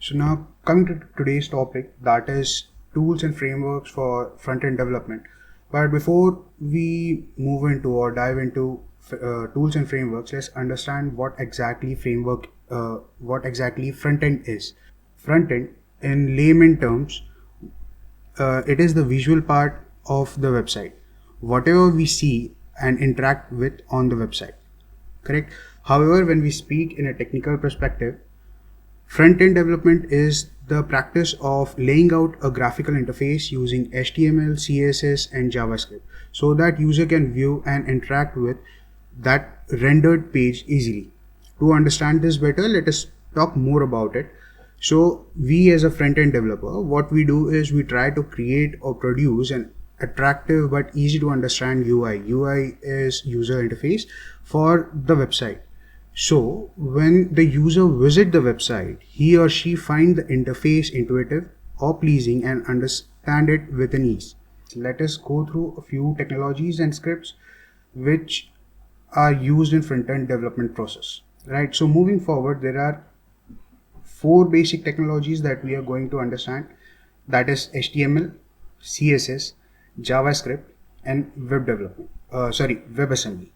So now coming to today's topic, that is tools and frameworks for front-end development. But before we move into or dive into tools and frameworks, let's understand what exactly front-end is. Front-end, in layman terms, it is the visual part of the website. Whatever we see and interact with on the website. Correct? However, when we speak in a technical perspective, front-end development is the practice of laying out a graphical interface using HTML, CSS, and JavaScript so that user can view and interact with that rendered page easily. To understand this better, let us talk more about it. So we as a front-end developer, what we do is we try to create or produce an attractive but easy to understand UI. UI is user interface for the website. So when the user visits the website, he or she find the interface intuitive or pleasing and understand it with an ease. Let us go through a few technologies and scripts which are used in front-end development process. Right. So moving forward, there are 4 basic technologies that we are going to understand. That is HTML, CSS, JavaScript, and WebAssembly.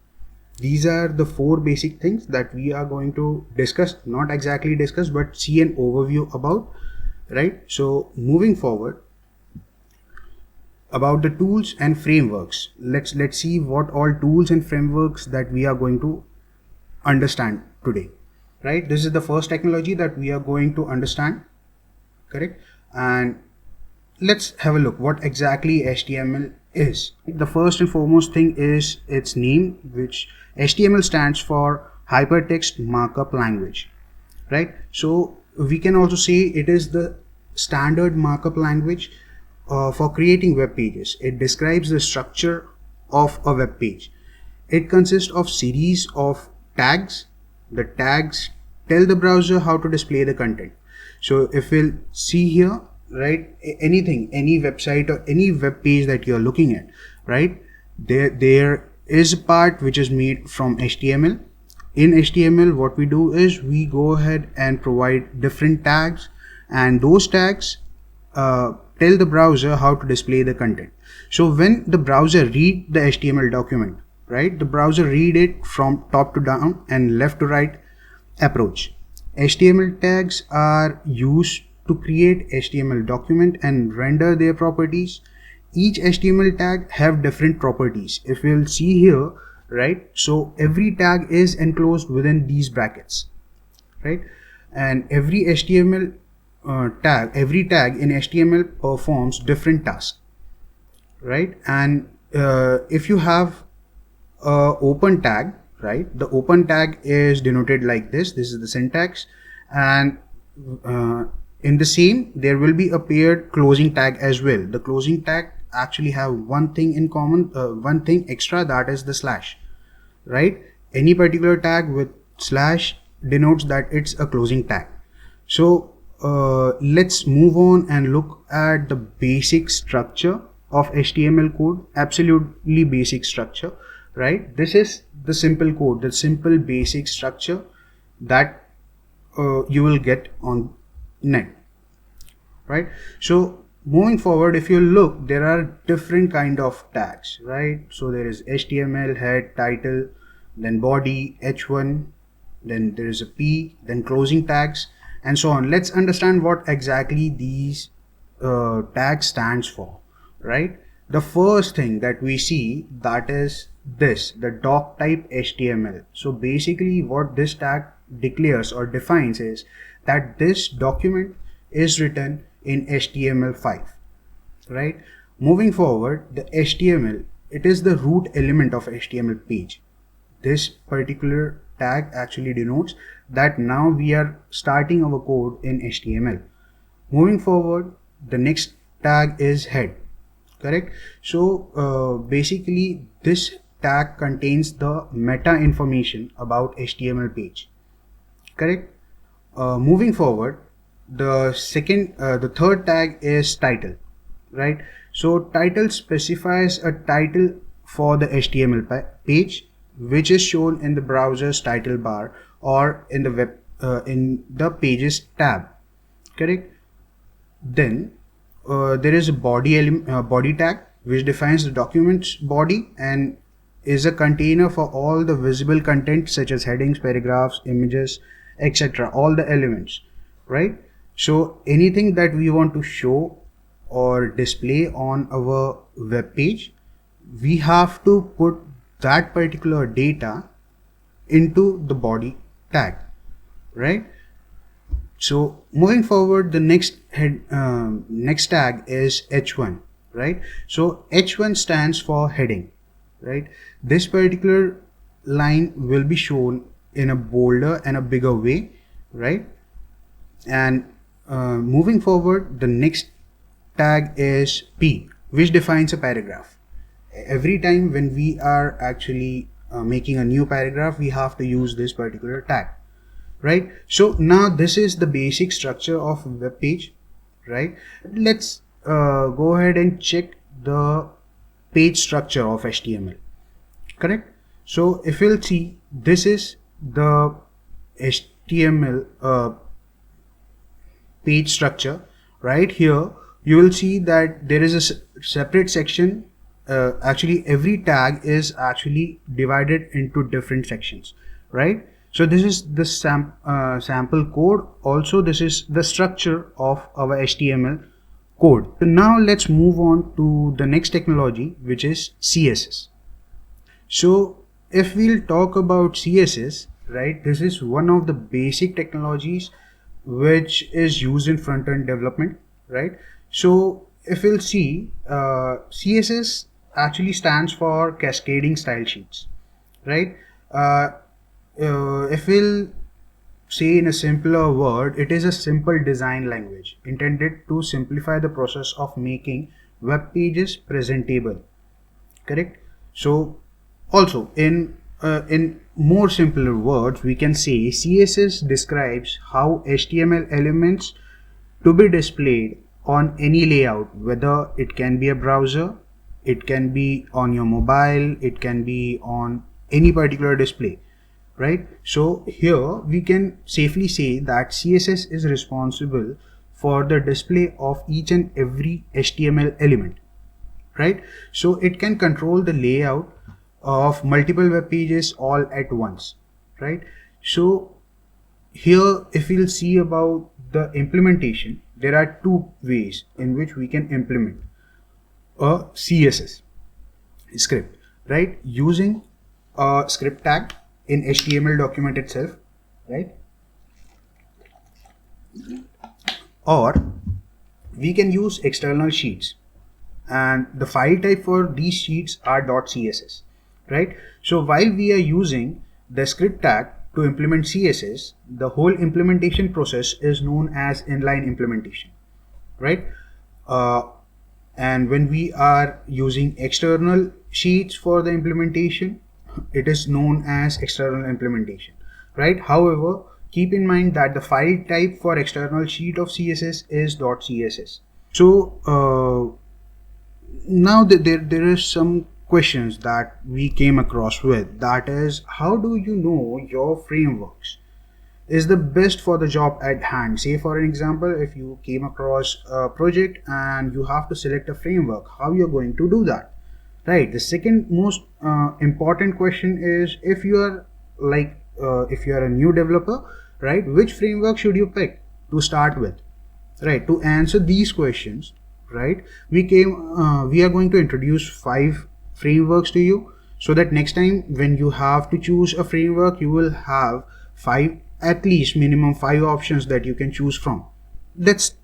These are the 4 basic things that we are going to discuss, not exactly discuss, but see an overview about, right? So moving forward, about the tools and frameworks, let's see what all tools and frameworks that we are going to understand today, right? This is the first technology that we are going to understand, correct? And let's have a look what exactly HTML is. The first and foremost thing is its name, which HTML stands for Hypertext Markup Language, right? So we can also say it is the standard markup language for creating web pages. It describes the structure of a web page. It consists of series of tags. The tags tell the browser how to display the content. So if we'll see here, right, any website or any web page that you're looking at, right, there is a part which is made from HTML. In HTML, what we do is we go ahead and provide different tags, and those tags tell the browser how to display the content. So when the browser read the HTML document, right, the browser read it from top to down and left to right approach. HTML tags are used to create HTML document and render their properties. Each HTML tag have different properties. If we'll see here, right, so every tag is enclosed within these brackets, right, and every HTML every tag in HTML performs different tasks, right? And if you have a open tag, right, the open tag is denoted like this. This is the syntax, and in the same, there will be a paired closing tag as well. The closing tag actually have one thing in common, one thing extra, that is the slash, right? Any particular tag with slash denotes that it's a closing tag. So let's move on and look at the basic structure of HTML code, absolutely basic structure, right? This is the simple code, the simple basic structure that you will get on net, right? So moving forward, if you look, there are different kind of tags, right? So there is HTML, head, title, then body, h1, then there is a p, then closing tags, and so on. Let's understand what exactly these tags stands for, right? The first thing that we see, that is this, the doc type HTML. So basically what this tag declares or defines is that this document is written in HTML5, right? Moving forward, the HTML, it is the root element of HTML page. This particular tag actually denotes that now we are starting our code in HTML. Moving forward, the next tag is head, correct? So basically this tag contains the meta information about HTML page, correct? Moving forward, the third tag is title, right? So title specifies a title for the HTML page, which is shown in the browser's title bar or in the web in the pages tab, correct? Then there is a body tag which defines the document's body and is a container for all the visible content such as headings, paragraphs, images, etc. All the elements, right? So anything that we want to show or display on our web page, we have to put that particular data into the body tag, right? So moving forward, the next tag is h1, right? So h1 stands for heading, right? This particular line will be shown in a bolder and a bigger way, right? And moving forward, the next tag is p, which defines a paragraph. Every time when we are actually making a new paragraph, we have to use this particular tag, right? So now this is the basic structure of a web page, right? Let's go ahead and check the page structure of HTML, correct? So if you'll see, this is the HTML page structure. Right here you will see that there is a separate section. Actually every tag is actually divided into different sections, right? So this is the sample code. Also this is the structure of our HTML code. So now let's move on to the next technology, which is CSS. So if we'll talk about CSS, right, this is one of the basic technologies which is used in front-end development, right? So if we'll see, CSS actually stands for cascading style sheets, right? If we'll say in a simpler word, it is a simple design language intended to simplify the process of making web pages presentable, correct? So also in more simpler words, we can say CSS describes how HTML elements to be displayed on any layout, whether it can be a browser, it can be on your mobile, it can be on any particular display, right? So here we can safely say that CSS is responsible for the display of each and every HTML element, right? So it can control the layout of multiple web pages all at once, right? So here if we'll see about the implementation, there are two ways in which we can implement a CSS script, right? Using a script tag in HTML document itself, right? Or we can use external sheets, and the file type for these sheets are .css, right? So while we are using the script tag to implement CSS, the whole implementation process is known as inline implementation, right? And when we are using external sheets for the implementation, it is known as external implementation, right? However, keep in mind that the file type for external sheet of CSS is .css. So now there is some questions that we came across with, that is, how do you know your frameworks is the best for the job at hand? Say for an example, if you came across a project and you have to select a framework, how you're going to do that, right? The second most important question is, if you are if you are a new developer, right, which framework should you pick to start with, right? To answer these questions, right, we are going to introduce 5 frameworks to you, so that next time when you have to choose a framework, you will have 5, at least minimum 5 options that you can choose from. Let's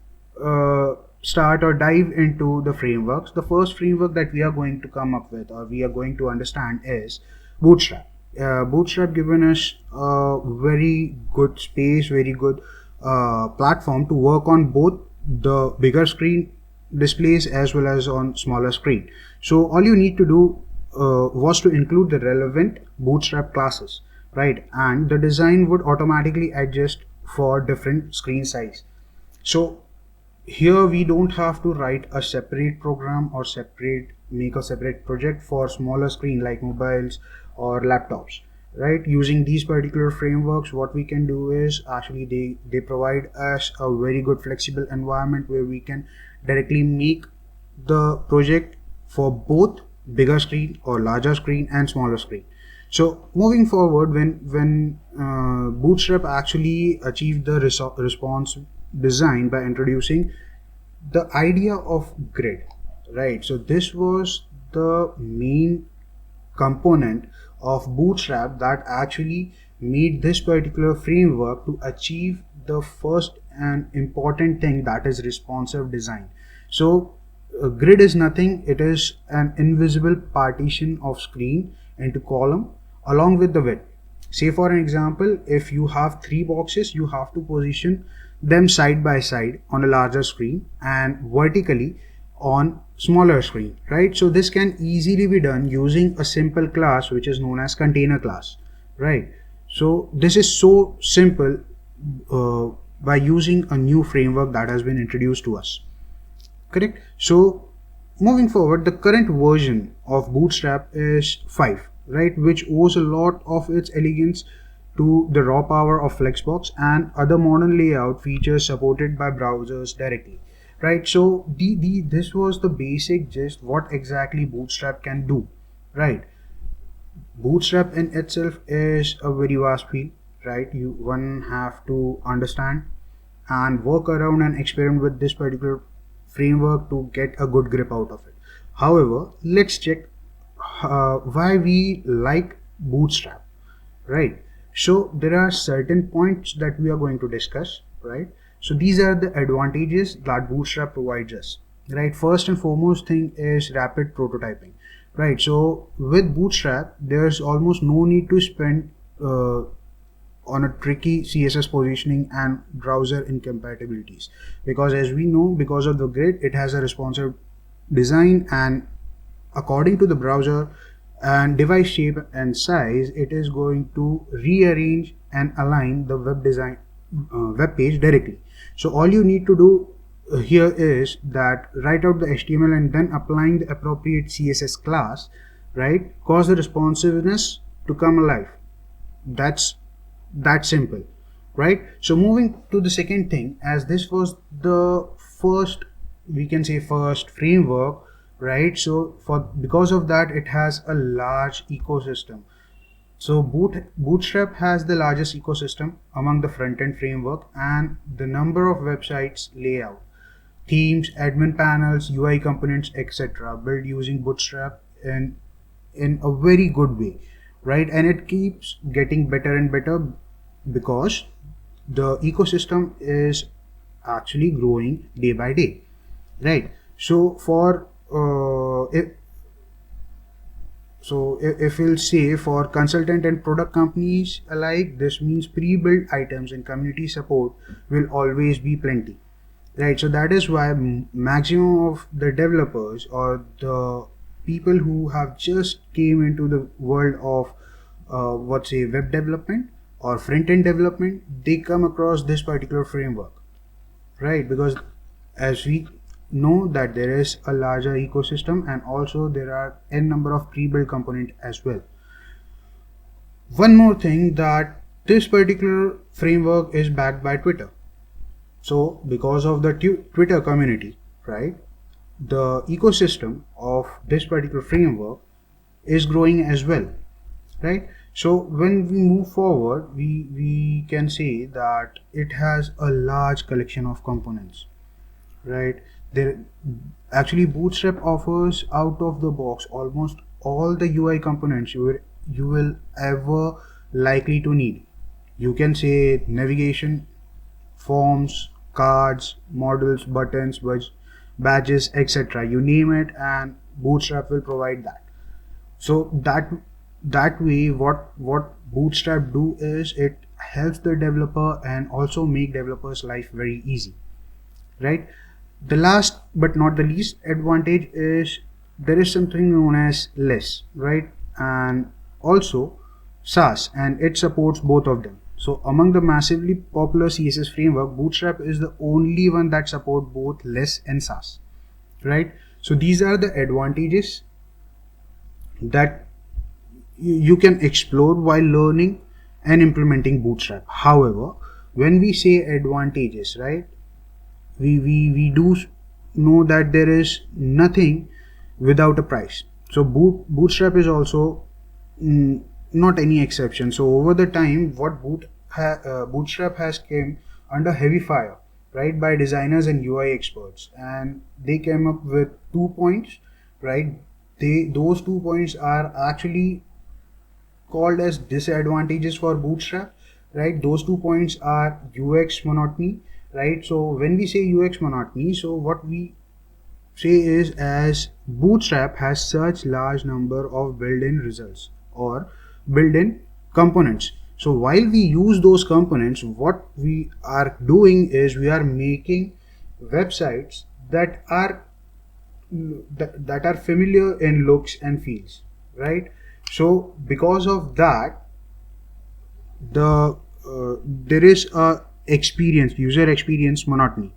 start or dive into the frameworks. The first framework that we are going to come up with, or we are going to understand, is Bootstrap. Bootstrap given us a very good space, very good platform to work on both the bigger screen displays as well as on smaller screen. So all you need to do was to include the relevant Bootstrap classes, right? And the design would automatically adjust for different screen size. So here we don't have to write a separate program or make a separate project for smaller screen like mobiles or laptops, right? Using these particular frameworks, what we can do is actually they provide us a very good flexible environment where we can directly make the project for both bigger screen or larger screen and smaller screen. So moving forward, when Bootstrap actually achieved the response design by introducing the idea of grid, right? So this was the main component of Bootstrap that actually made this particular framework to achieve the first and important thing, that is responsive design. So a grid is nothing, it is an invisible partition of screen into column along with the width. Say for an example, if you have 3 boxes, you have to position them side by side on a larger screen and vertically on smaller screen, right? So this can easily be done using a simple class which is known as container class, right? So this is so simple by using a new framework that has been introduced to us, correct? So moving forward, the current version of Bootstrap is 5, right, which owes a lot of its elegance to the raw power of Flexbox and other modern layout features supported by browsers directly, right? So this was the basic gist what exactly Bootstrap can do, right? Bootstrap in itself is a very vast field, right? One have to understand and work around and experiment with this particular framework to get a good grip out of it. However, let's check why we like Bootstrap, right? So there are certain points that we are going to discuss, right? So these are the advantages that Bootstrap provides us, right? First and foremost thing is rapid prototyping, right? So with Bootstrap, there's almost no need to spend on a tricky CSS positioning and browser incompatibilities, because as we know, because of the grid, it has a responsive design, and according to the browser and device shape and size, it is going to rearrange and align the web page directly. So all you need to do here is that write out the HTML and then applying the appropriate CSS class, right, cause the responsiveness to come alive. That's that simple, right? So moving to the second thing, as this was the first, we can say first framework, right? So because of that, it has a large ecosystem. So Bootstrap has the largest ecosystem among the front-end framework, and the number of websites, layout, themes, admin panels, UI components, etc. built using Bootstrap in a very good way, right? And it keeps getting better and better because the ecosystem is actually growing day by day, right? So if we'll say for consultant and product companies alike, this means pre-built items and community support will always be plenty, right? So that is why maximum of the developers or the people who have just came into the world of web development or front-end development, they come across this particular framework, right? Because as we know that there is a larger ecosystem, and also there are n number of pre-built component as well. One more thing, that this particular framework is backed by Twitter. So because of the Twitter community, right, the ecosystem of this particular framework is growing as well, right? So when we move forward, we can say that it has a large collection of components, right? There actually Bootstrap offers out of the box almost all the UI components you will ever likely to need. You can say navigation, forms, cards, models, buttons, badges, etc. You name it, and Bootstrap will provide that. So that way, what Bootstrap do is it helps the developer and also make developers' life very easy, right? The last but not the least advantage is there is something known as less, right? And also Sass, and it supports both of them. So among the massively popular CSS framework, Bootstrap is the only one that supports both less and Sass, right? So these are the advantages that you can explore while learning and implementing Bootstrap. However, when we say advantages, right, we do know that there is nothing without a price. So Bootstrap is also not any exception. So over the time, what Bootstrap has came under heavy fire, right, by designers and UI experts, and they came up with 2 points, right. Those 2 points are actually called as disadvantages for Bootstrap, right. Those 2 points are UX monotony, right. So when we say UX monotony, so what we say is, as Bootstrap has such large number of built-in results or built-in components. So while we use those components, what we are doing is we are making websites that are familiar in looks and feels, right. So because of that, there is a user experience monotony.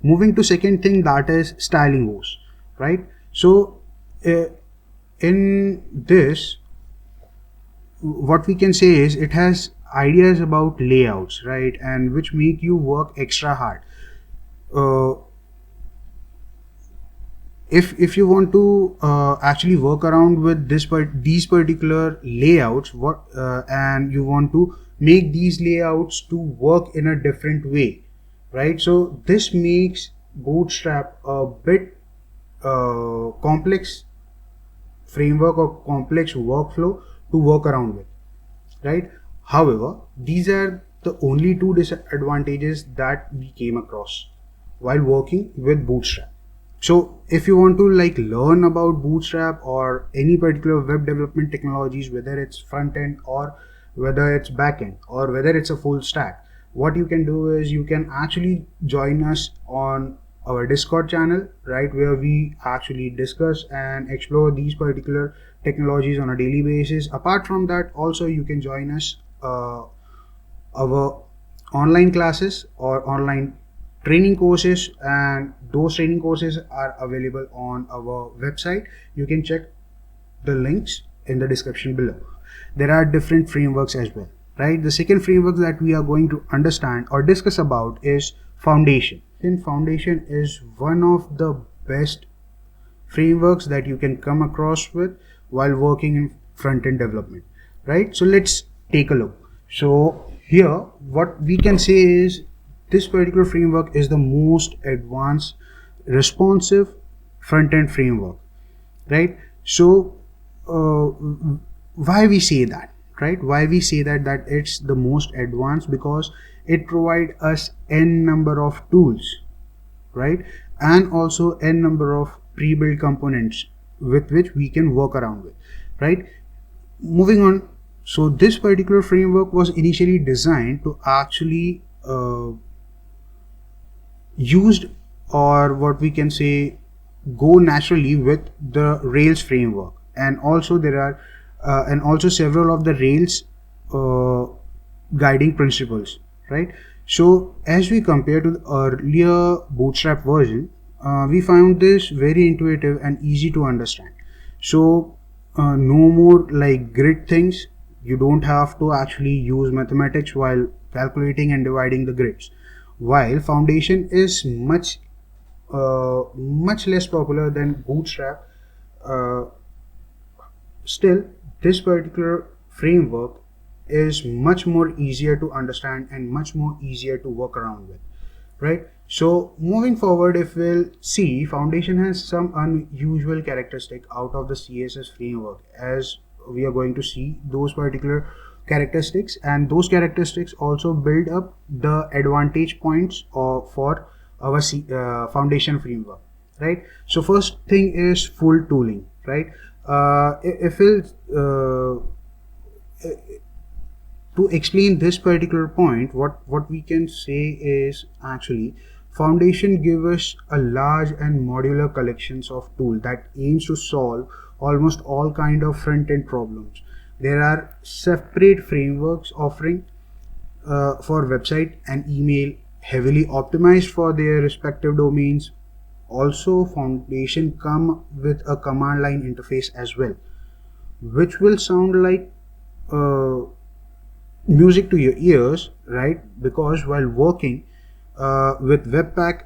Moving to second thing, that is styling woes, right. So in this, what we can say is it has ideas about layouts, right, and which make you work extra hard. If you want to actually work around with these particular layouts, and you want to make these layouts to work in a different way, right. So this makes Bootstrap a bit complex framework or complex workflow to work around with, right. However, these are the only two disadvantages that we came across while working with Bootstrap. So if you want to like learn about Bootstrap or any particular web development technologies, whether it's front end or whether it's back end or whether it's a full stack, what you can do is you can actually join us on our Discord channel, right, where we actually discuss and explore these particular technologies on a daily basis. Apart from that, also you can join us our online classes or online training courses, and those training courses are available on our website. You can check the links in the description below. There are different frameworks as well, right. The second framework that we are going to understand or discuss about is Foundation. And Foundation is one of the best frameworks that you can come across with while working in front-end development, right. So let's take a look. So here what we can say is this particular framework is the most advanced responsive front-end framework, right. So why we say that, right, why we say that it's the most advanced? Because it provides us n number of tools, right, and also n number of pre-built components with which we can work around with, right. Moving on, so this particular framework was initially designed to actually used, or what we can say, go naturally with the Rails framework, and also there are and also several of the Rails guiding principles, right. So as we compare to the earlier Bootstrap version, we found this very intuitive and easy to understand. So no more like grid things. You don't have to actually use mathematics while calculating and dividing the grids. While Foundation is much less popular than Bootstrap, still this particular framework is much more easier to understand and much more easier to work around with, right. So moving forward, if we'll see, Foundation has some unusual characteristic out of the CSS framework, as we are going to see those particular characteristics, and those characteristics also build up the advantage points for our Foundation framework, right. So first thing is full tooling, right. If we'll to explain this particular point, what we can say is actually Foundation gives us a large and modular collections of tools that aims to solve almost all kind of front-end problems. There are separate frameworks offering for website and email, heavily optimized for their respective domains. Also, Foundation come with a command line interface as well. which will sound like music to your ears, right? Because while working with Webpack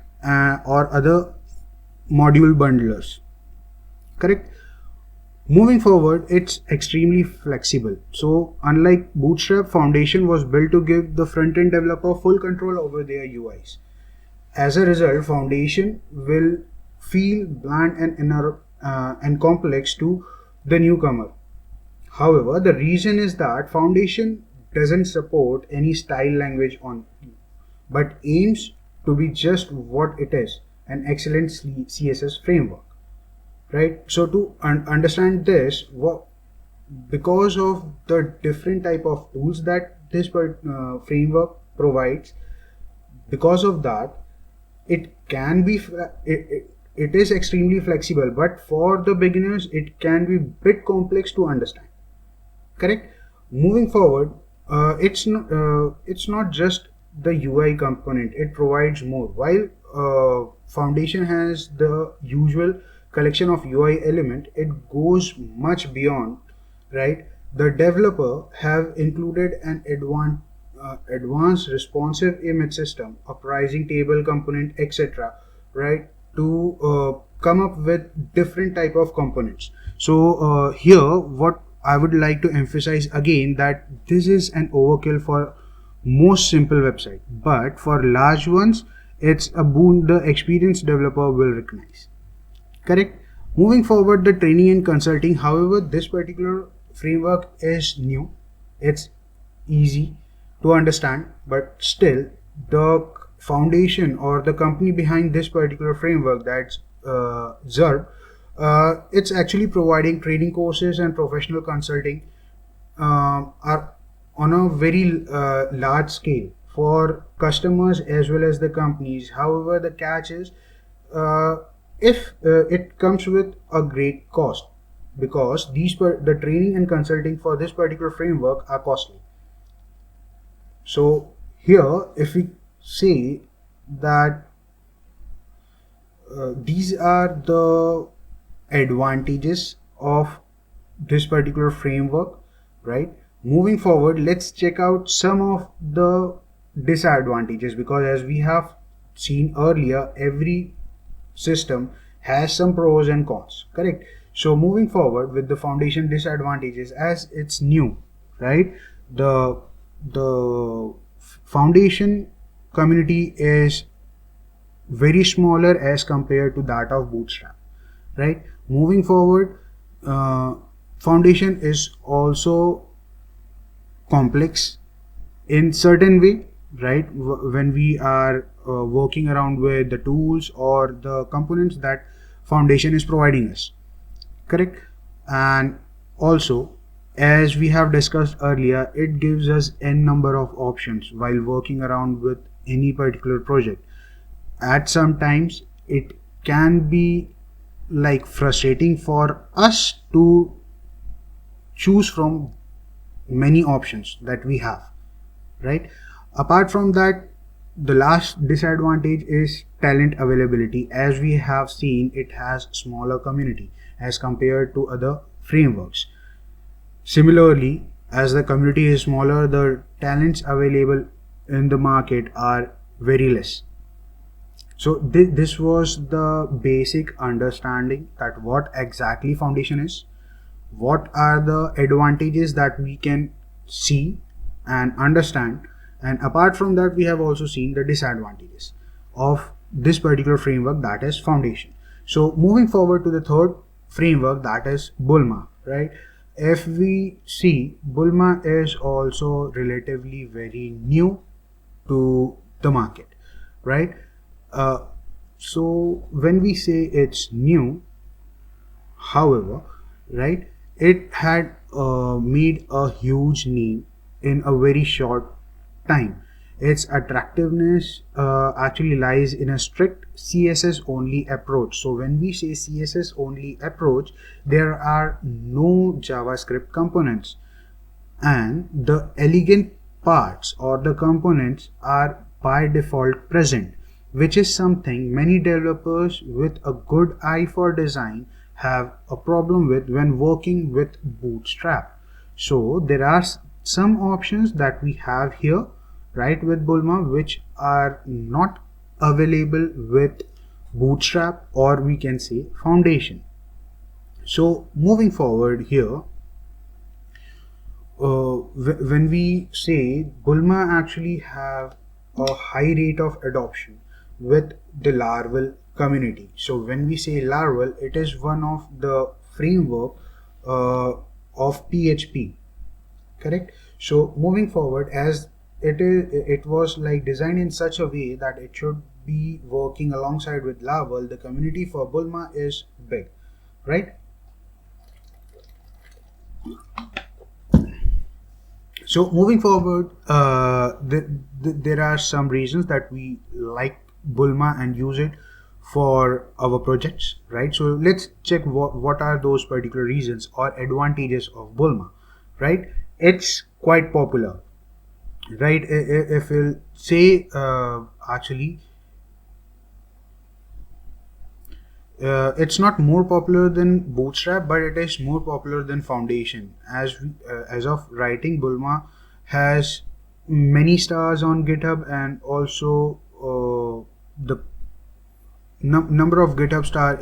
or other module bundlers, correct? Moving forward, it's extremely flexible. So unlike Bootstrap, Foundation was built to give the front-end developer full control over their UIs. As a result, Foundation will feel bland and complex to the newcomer. However, the reason is that Foundation doesn't support any style language on you, but aims to be just what it is, an excellent CSS framework. Right? So to understand this, because of the different type of tools that this framework provides, because of that, it can be it is extremely flexible, but for the beginners it can be bit complex to understand. Correct? Moving forward, it's not just the UI component, it provides more. While Foundation has the usual collection of UI element, it goes much beyond, right? The developer have included an advanced responsive image system, a pricing table component, etc., right, to come up with different type of components. So here what I would like to emphasize again, that this is an overkill for most simple website, but for large ones it's a boon the experienced developer will recognize. Correct? Moving forward, the training and consulting. However, this particular framework is new. It's easy to understand, but still the foundation or the company behind this particular framework, that's Zurb, it's actually providing training courses and professional consulting are on a very large scale for customers as well as the companies. However, the catch is if it comes with a great cost, because the training and consulting for this particular framework are costly. So here if we say that these are the advantages of this particular framework, right? Moving forward, let's check out some of the disadvantages, because as we have seen earlier, every system has some pros and cons, correct? So moving forward with the foundation disadvantages, as it's new, right? The foundation community is very smaller as compared to that of Bootstrap, right? Moving forward, foundation is also complex in certain way, right? When we are working around with the tools or the components that foundation is providing us, correct? And also, as we have discussed earlier, it gives us n number of options while working around with any particular project. At some times it can be like frustrating for us to choose from many options that we have, right? Apart from that, the last disadvantage is talent availability. As we have seen, it has smaller community as compared to other frameworks. Similarly, as the community is smaller, the talents available in the market are very less. So this was the basic understanding that what exactly foundation is, what are the advantages that we can see and understand, and apart from that we have also seen the disadvantages of this particular framework, that is foundation. So moving forward to the third framework, that is Bulma, right? If we see, Bulma is also relatively very new to the market, right? So when we say it's new, however, right, it had made a huge name in a very short time. Its attractiveness actually lies in a strict CSS only approach. So when we say CSS only approach, there are no JavaScript components, and the elegant parts or the components are by default present, which is something many developers with a good eye for design have a problem with when working with Bootstrap. So there are some options that we have here, right, with Bulma, which are not available with Bootstrap, or we can say Foundation. So moving forward here, when we say Bulma actually have a high rate of adoption with the Laravel community. So when we say Laravel, it is one of the framework of PHP, correct? So moving forward, as it was like designed in such a way that it should be working alongside with Laravel, the community for Bulma is big, right? So moving forward, there are some reasons that we like Bulma and use it for our projects, right? So let's check what are those particular reasons or advantages of Bulma, right? It's quite popular, right? If we'll say actually, it's not more popular than Bootstrap, but it is more popular than Foundation. As of writing, Bulma has many stars on GitHub, and also the number of GitHub star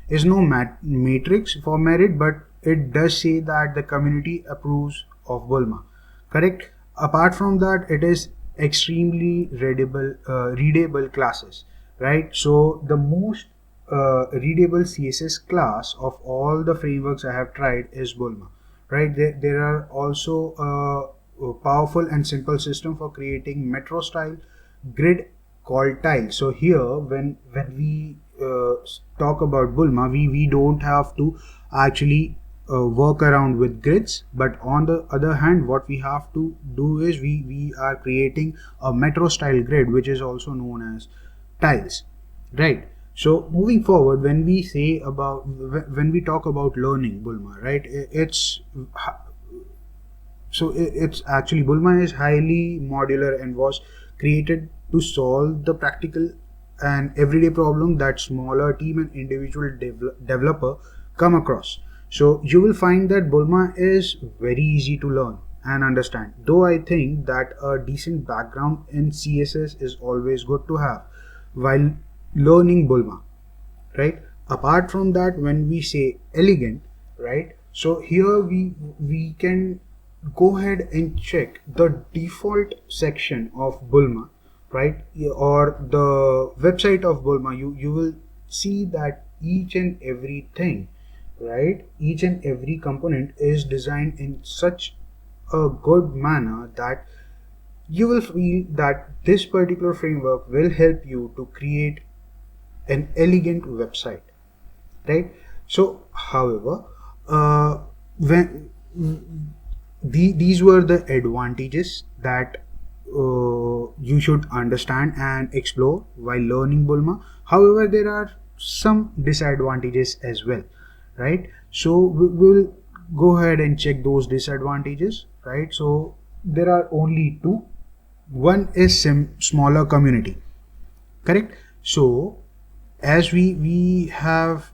is no matrix for merit, but it does say that the community approves of Bulma. Correct. Apart from that, it is extremely readable classes, right? So the most readable CSS class of all the frameworks I have tried is Bulma, right? There are also a powerful and simple system for creating metro style grid called tile. So here, when we talk about Bulma, we don't have to actually work around with grids, but on the other hand, what we have to do is we are creating a metro style grid, which is also known as tiles, right? So moving forward, when we say about when we talk about learning Bulma, right, it's actually Bulma is highly modular and was created to solve the practical and everyday problem that smaller team and individual developer come across. So you will find that Bulma is very easy to learn and understand, though I think that a decent background in CSS is always good to have while learning Bulma, right? Apart from that, when we say elegant, right, so here we can go ahead and check the default section of Bulma, right, or the website of Bulma. You will see that each and everything, right, each and every component is designed in such a good manner that you will feel that this particular framework will help you to create an elegant website, right? So however, when these were the advantages that you should understand and explore while learning Bulma. However, there are some disadvantages as well, right? So we'll go ahead and check those disadvantages, right? So there are only two. One is smaller community, correct? So as we have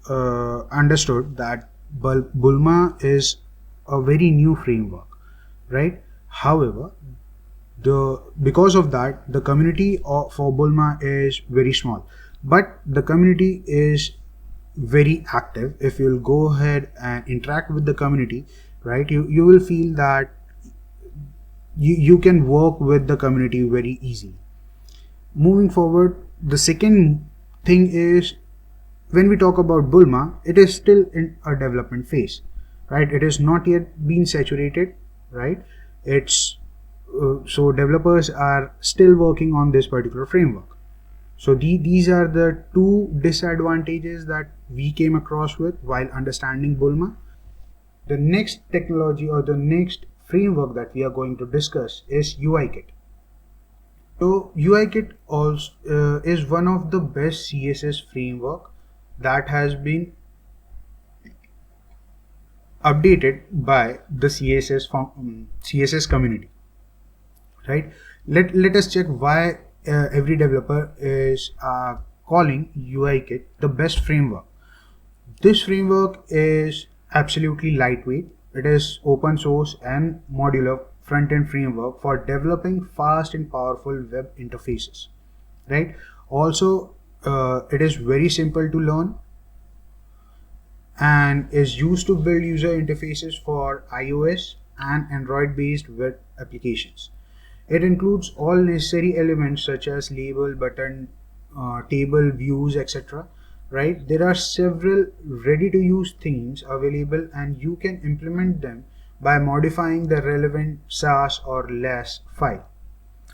understood that Bulma is a very new framework, right? However, because of that, the community for Bulma is very small, but the community is very active. If you'll go ahead and interact with the community, right, you will feel that you can work with the community very easily. Moving forward, the second thing is, when we talk about Bulma, it is still in a development phase, right? It is not yet been saturated, right? It's so developers are still working on this particular framework. So these are the two disadvantages that we came across with while understanding Bulma. The next technology or the next framework that we are going to discuss is UIkit. So UIkit also is one of the best CSS framework that has been updated by the CSS community, right? Let us check why every developer is calling UIkit the best framework. This framework is absolutely lightweight. It is open source and modular front-end framework for developing fast and powerful web interfaces, right? Also, it is very simple to learn and is used to build user interfaces for iOS and Android based web applications. It includes all necessary elements such as label, button, table, views, etc. Right? There are several ready to use themes available and you can implement them by modifying the relevant SAS or LESS file.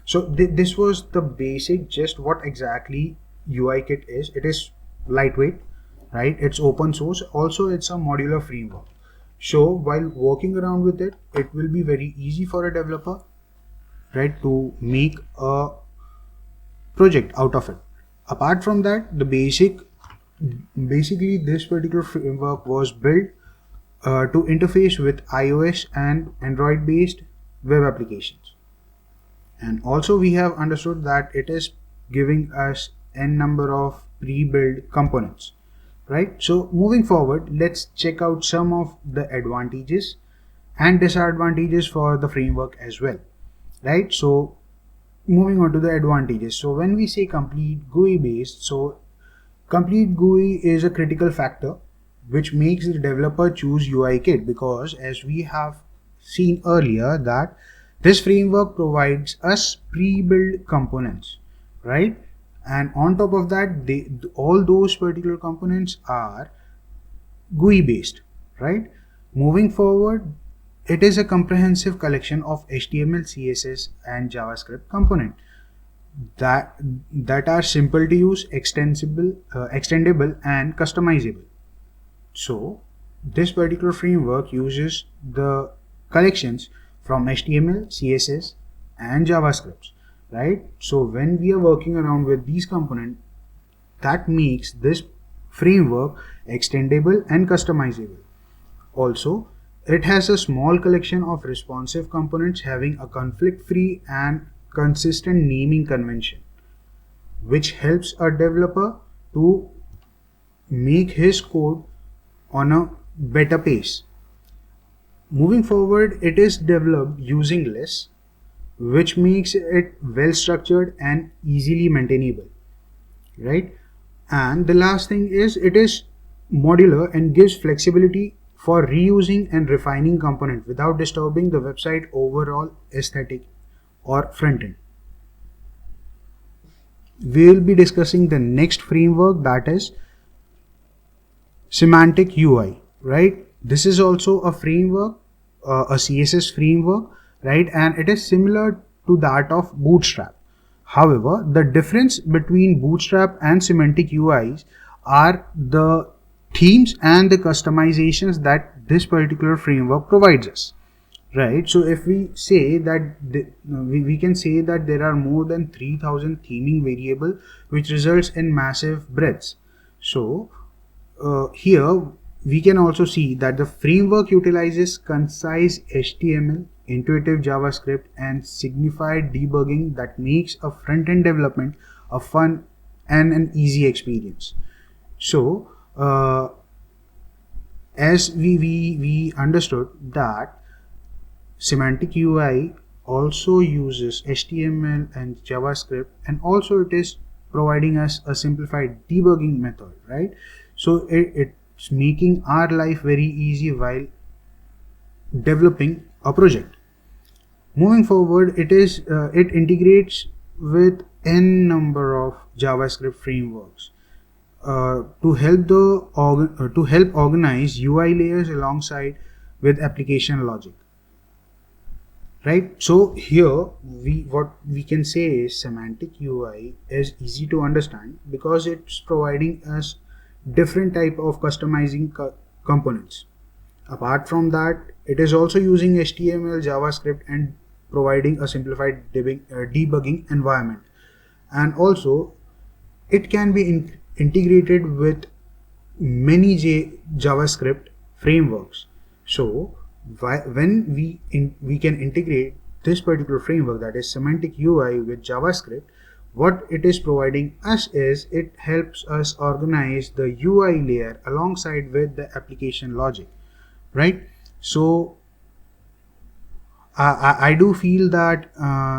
So this was the basic, just what exactly UIkit is. It is lightweight, right? It's open source. Also, it's a modular framework. So while working around with it, it will be very easy for a developer, right, to make a project out of it. Apart from that, basically this particular framework was built to interface with iOS and Android based web applications. And also we have understood that it is giving us n number of pre-built components, right? So moving forward, let's check out some of the advantages and disadvantages for the framework as well, right? So moving on to the advantages. So when we say complete GUI based, so complete GUI is a critical factor which makes the developer choose UIkit, because as we have seen earlier that this framework provides us pre-built components, right? And on top of that, all those particular components are GUI based, right? Moving forward, it is a comprehensive collection of HTML, CSS, and JavaScript component that are simple to use, extendable, and customizable. So this particular framework uses the collections from HTML, CSS, and JavaScript, right? So when we are working around with these components, that makes this framework extendable and customizable. Also, it has a small collection of responsive components having a conflict-free and consistent naming convention, which helps a developer to make his code on a better pace. Moving forward, it is developed using LESS, which makes it well structured and easily maintainable, right? And the last thing is it is modular and gives flexibility for reusing and refining component without disturbing the website overall aesthetic or front end. We will be discussing the next framework, that is Semantic UI, right? This is also a framework, a CSS framework, right? And it is similar to that of Bootstrap. However, the difference between Bootstrap and Semantic UIs are the themes and the customizations that this particular framework provides us, right? So if we say that we can say that there are more than 3000 theming variables, which results in massive breadths. So here we can also see that the framework utilizes concise HTML, intuitive JavaScript, and signified debugging that makes a front-end development a fun and an easy experience. So as we understood that Semantic UI also uses HTML and JavaScript, and also it is providing us a simplified debugging method, right? So it's making our life very easy while developing a project. Moving forward, it integrates with n number of JavaScript frameworks to help organize UI layers alongside with application logic, right? So here what we can say is Semantic UI is easy to understand because it's providing us different type of customizing components. Apart from that, it is also using HTML, JavaScript, and providing a simplified debugging environment. And also it can be integrated with many JavaScript frameworks. So when we can integrate this particular framework, that is Semantic UI, with JavaScript, What it is providing us is it helps us organize the UI layer alongside with the application logic, right? So I do feel that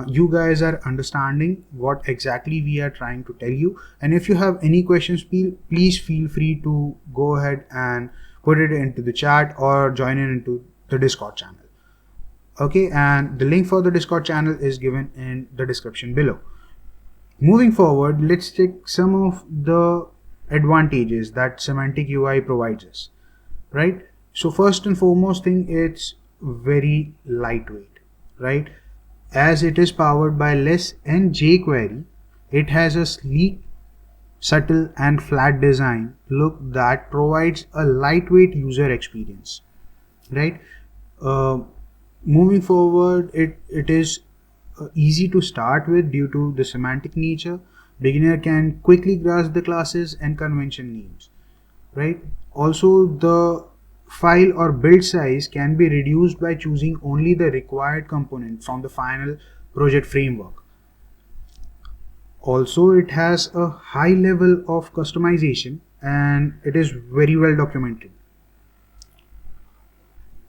you guys are understanding what exactly we are trying to tell you. And if you have any questions, please feel free to go ahead and put it into the chat or join in into the Discord channel. Okay, and the link for the Discord channel is given in the description below. Moving forward, let's check some of the advantages that Semantic UI provides us, right? So first and foremost thing, it's very lightweight, right? As it is powered by less and jQuery, it has a sleek, subtle and flat design look that provides a lightweight user experience, right? Uh, Moving forward, it is easy to start with due to the semantic nature. Beginner can quickly grasp the classes and convention names, right? Also, the file or build size can be reduced by choosing only the required component from the final project framework. Also, it has a high level of customization and it is very well documented.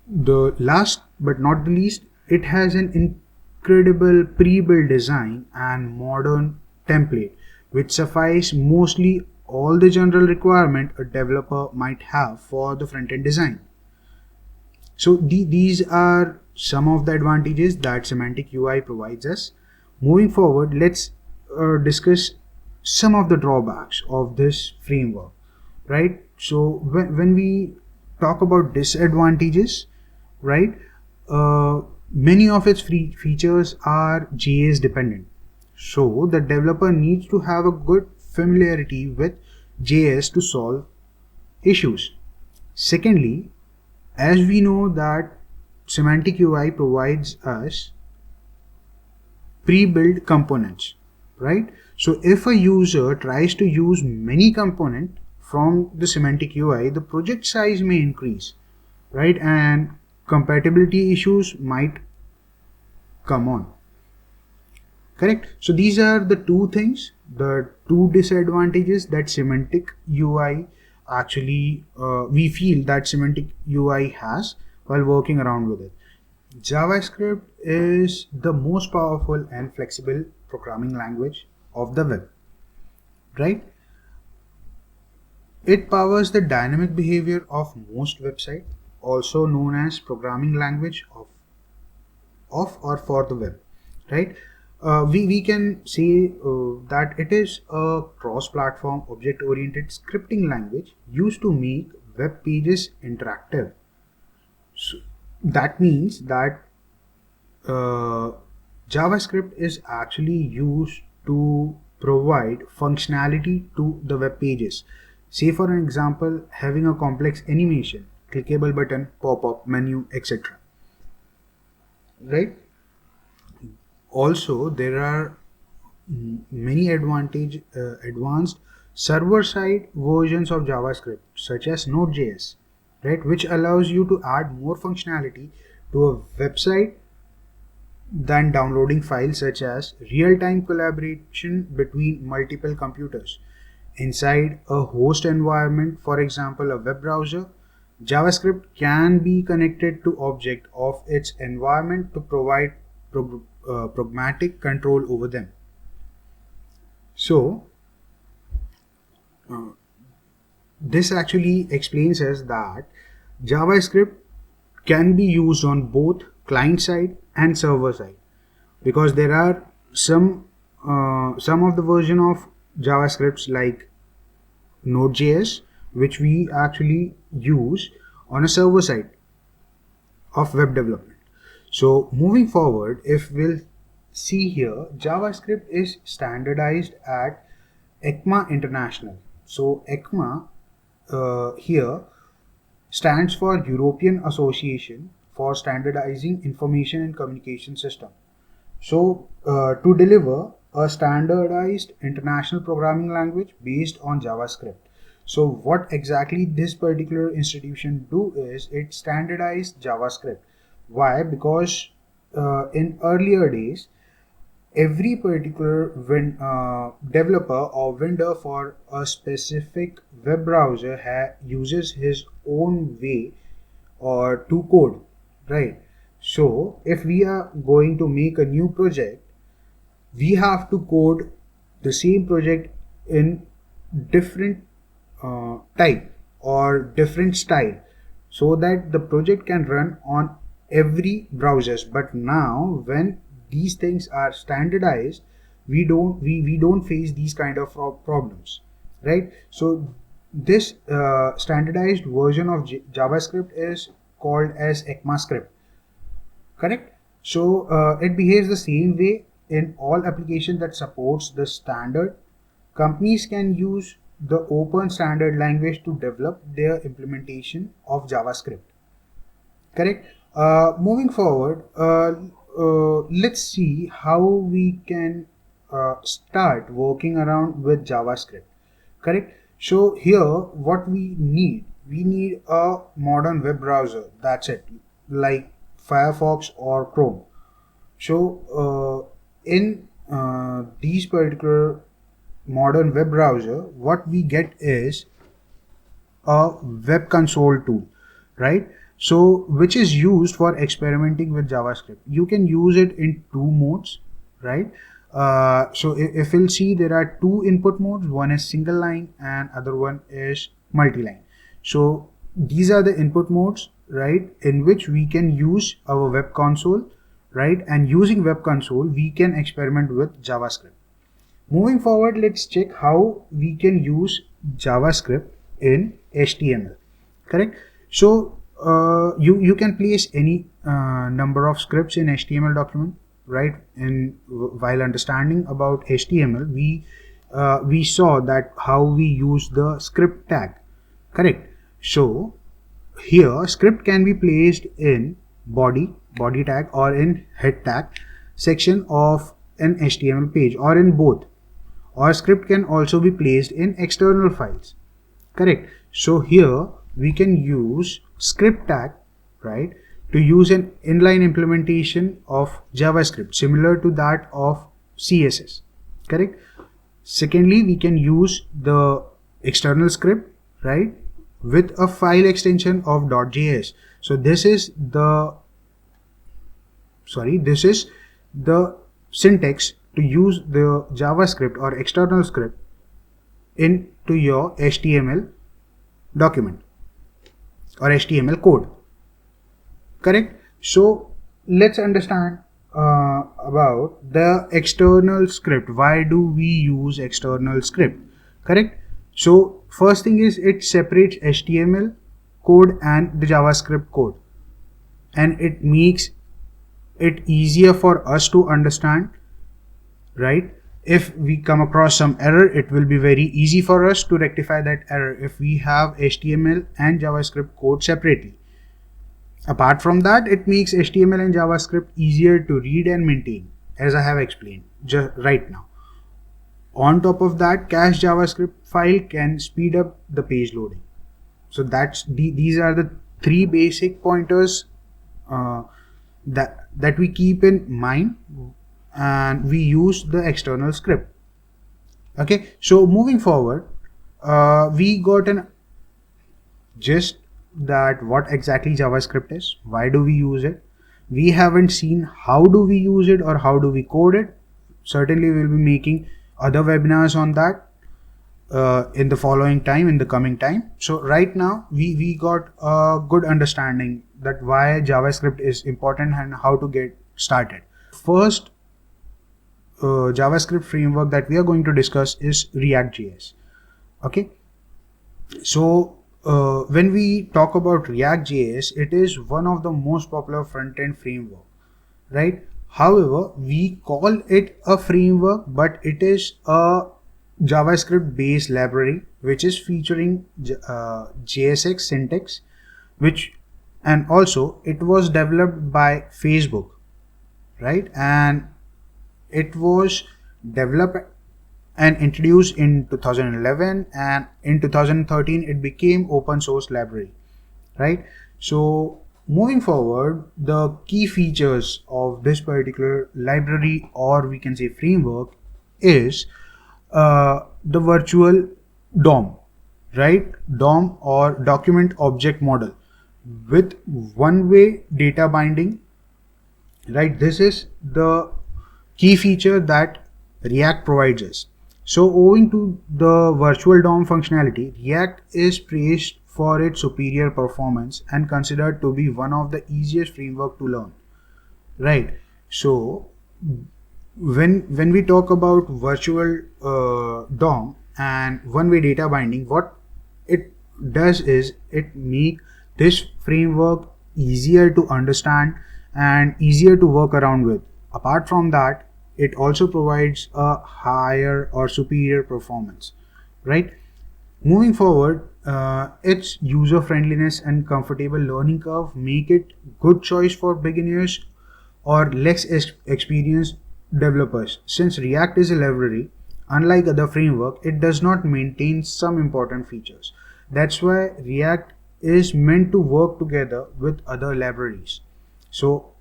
The last but not the least, it has an incredible pre-built design and modern template which suffice mostly all the general requirement a developer might have for the front-end design. So these are some of the advantages that Semantic UI provides us. Moving forward, let's discuss some of the drawbacks of this framework, right? So when we talk about disadvantages, right, many of its free features are JS dependent. So the developer needs to have a good familiarity with JS to solve issues. Secondly, as we know that Semantic UI provides us pre-built components, right? So if a user tries to use many components from the Semantic UI, the project size may increase, right? And compatibility issues might come on. Correct. So these are the two things, the two disadvantages that Semantic UI actually we feel that Semantic UI has while working around with it. JavaScript is the most powerful and flexible programming language of the web, right? It powers the dynamic behavior of most websites, also known as programming language of or for the web, right? We can say that it is a cross-platform object-oriented scripting language used to make web pages interactive. So that means that JavaScript is actually used to provide functionality to the web pages. Say for an example, having a complex animation, clickable button, pop-up menu, etc. Right? Also, there are many advanced server-side versions of JavaScript, such as Node.js, right, which allows you to add more functionality to a website than downloading files, such as real-time collaboration between multiple computers. Inside a host environment, for example, a web browser, JavaScript can be connected to object of its environment to provide pragmatic control over them. So, this actually explains us that JavaScript can be used on both client side and server side, because there are some of the version of JavaScripts like Node.js which we actually use on a server side of web development. So moving forward, if we'll see here, JavaScript is standardized at ECMA International. So ECMA here stands for European Association for Standardizing Information and Communication System. So to deliver a standardized international programming language based on JavaScript. So what exactly this particular institution do is it standardized JavaScript. Why? Because in earlier days, every particular developer or vendor for a specific web browser uses his own way or to code, right? So if we are going to make a new project, we have to code the same project in different type or different style so that the project can run on every browsers. But now when these things are standardized, we don't face these kind of problems, right? So this standardized version of JavaScript is called as ECMAScript, correct? So it behaves the same way in all applications that supports the standard. Companies can use the open standard language to develop their implementation of JavaScript, correct? Moving forward, let's see how we can start working around with JavaScript, correct? So here what we need a modern web browser, that's it, like Firefox or Chrome. So in these particular modern web browser, what we get is a web console tool, right? So which is used for experimenting with JavaScript. You can use it in two modes, right? So if you'll see, there are two input modes. One is single line and other one is multi-line. So these are the input modes, right, in which we can use our web console, right? And using web console, we can experiment with JavaScript. Moving forward, let's check how we can use JavaScript in HTML, correct? So you can place any number of scripts in HTML document, right? And while understanding about HTML, we saw that how we use the script tag, correct? So here script can be placed in body tag or in head tag section of an HTML page or in both, or script can also be placed in external files, correct? So here we can use script tag, right, to use an inline implementation of JavaScript similar to that of CSS, correct? Secondly, we can use the external script, right, with a file extension of .js. So this is the syntax to use the JavaScript or external script into your HTML document or HTML code, correct? So let's understand about the external script. Why do we use external script, correct? So first thing is it separates HTML code and the JavaScript code, and it makes it easier for us to understand, right? If we come across some error, it will be very easy for us to rectify that error if we have HTML and JavaScript code separately. Apart from that, it makes HTML and JavaScript easier to read and maintain, as I have explained just right now. On top of that, cached JavaScript file can speed up the page loading. So these are the three basic pointers that we keep in mind, and we use the external script. Okay, so moving forward, we got an gist that what exactly JavaScript is, why do we use it. We haven't seen how do we use it or how do we code it. Certainly we'll be making other webinars on that in the coming time. So right now we got a good understanding that why JavaScript is important and how to get started. First JavaScript framework that we are going to discuss is React.JS. Okay, so when we talk about React.JS, it is one of the most popular front-end framework, right? However, we call it a framework, but it is a JavaScript based library which is featuring JSX syntax, and also it was developed by Facebook, right? And it was developed and introduced in 2011, and in 2013 it became open source library, right? So moving forward, the key features of this particular library, or we can say framework, is the virtual DOM, right? DOM, or document object model, with one-way data binding, right? This is the key feature that React provides us. So owing to the virtual DOM functionality, React is praised for its superior performance and considered to be one of the easiest framework to learn, right? So when we talk about virtual DOM and one-way data binding, what it does is it make this framework easier to understand and easier to work around with. Apart from that, it also provides a higher or superior performance, right? Moving forward, its user friendliness and comfortable learning curve make it good choice for beginners or less experienced developers. Since React is a library, unlike other framework, it does not maintain some important features. That's why React is meant to work together with other libraries. So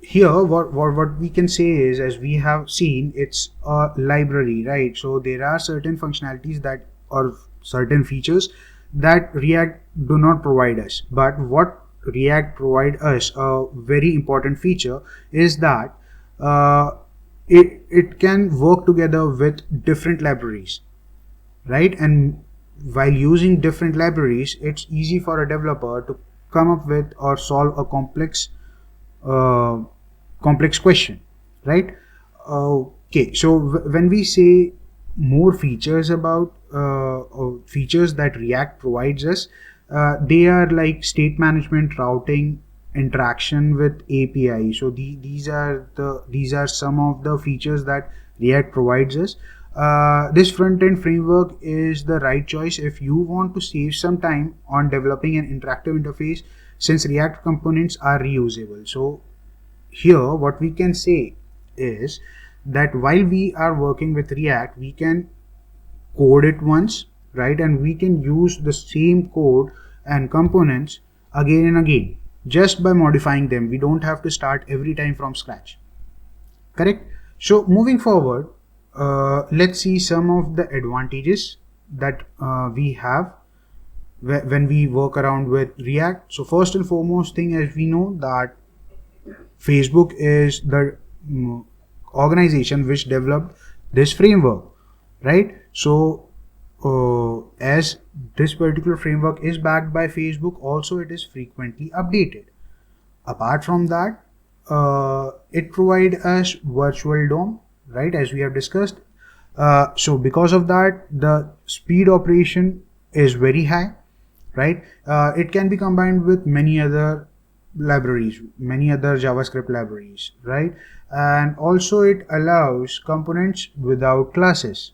here what we can say is, as we have seen, it's a library, right? So there are certain functionalities that, or certain features that React do not provide us, but what React provide us, a very important feature, is that it can work together with different libraries, right? And while using different libraries, it's easy for a developer to come up with or solve a complex question, right? Okay, so when we say more features about features that React provides us, they are like state management, routing, interaction with API. So these are some of the features that React provides us. This front-end framework is the right choice if you want to save some time on developing an interactive interface, since React components are reusable. So here what we can say is that while we are working with React, we can code it once, right? And we can use the same code and components again and again just by modifying them. We don't have to start every time from scratch, correct? So moving forward, let's see some of the advantages that we have when we work around with React. So first and foremost thing, as we know that Facebook is the organization which developed this framework, right? So as this particular framework is backed by Facebook, also it is frequently updated. Apart from that, it provides us virtual DOM, right, as we have discussed. So because of that, the speed operation is very high, right? It can be combined with many other libraries, many other JavaScript libraries, right? And also it allows components without classes,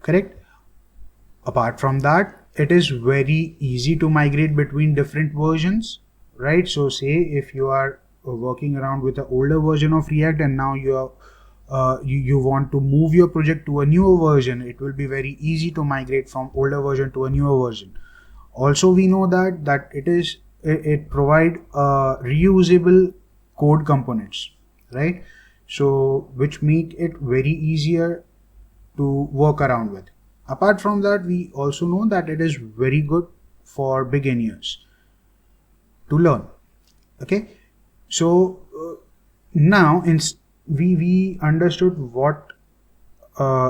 correct? Apart from that, it is very easy to migrate between different versions, right? So say if you are working around with an older version of React and now you want to move your project to a newer version, it will be very easy to migrate from older version to a newer version. Also, we know that it provide reusable code components, right? So which make it very easier to work around with. Apart from that, we also know that it is very good for beginners to learn. Okay, so now we understood what